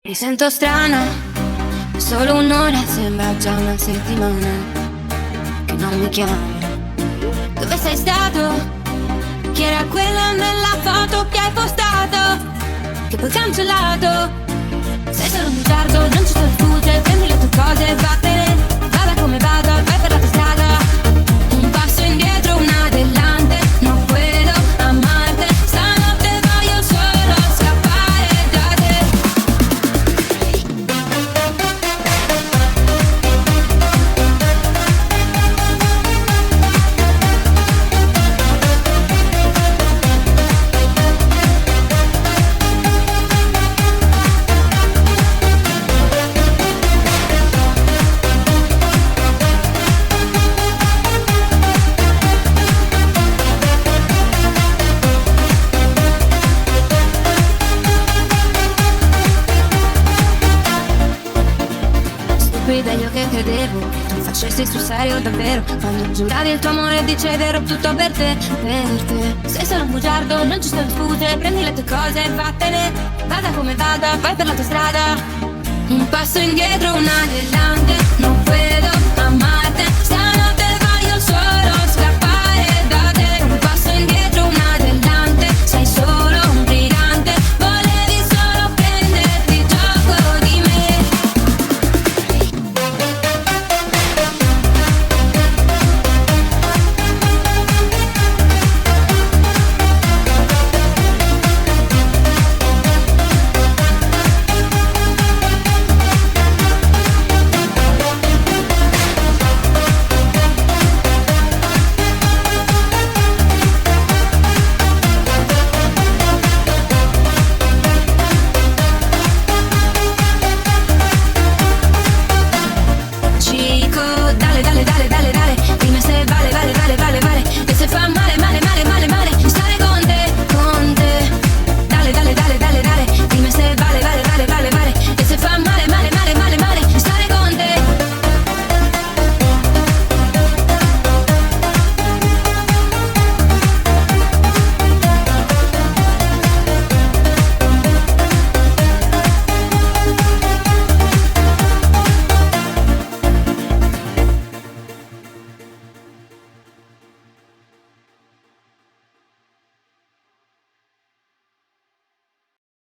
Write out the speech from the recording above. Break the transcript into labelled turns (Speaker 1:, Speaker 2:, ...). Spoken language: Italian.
Speaker 1: Mi sento strana, solo un'ora sembra già una settimana che non mi chiami. Dove sei stato? Chi era quella nella foto che hai postato? Che poi cancellato? Sei solo un bugiardo, non ci sto sfugge. Prendi le tue cose e vattene. Vada come vada, vai per la tua strada. Un passo indietro, un adelante. Non puedo amarte. Stanotte voglio solo scappare da te. Stupida io che credevo tu facessi sul serio davvero, quando giuravi il tuo amore e dicevi ero tutto per te, per te. Sei solo un bugiardo, non ci sono scuse. Prendi le tue cose e vattene. Vada come vada, vai per la tua strada. Un passo indietro, un adelante. Non puedo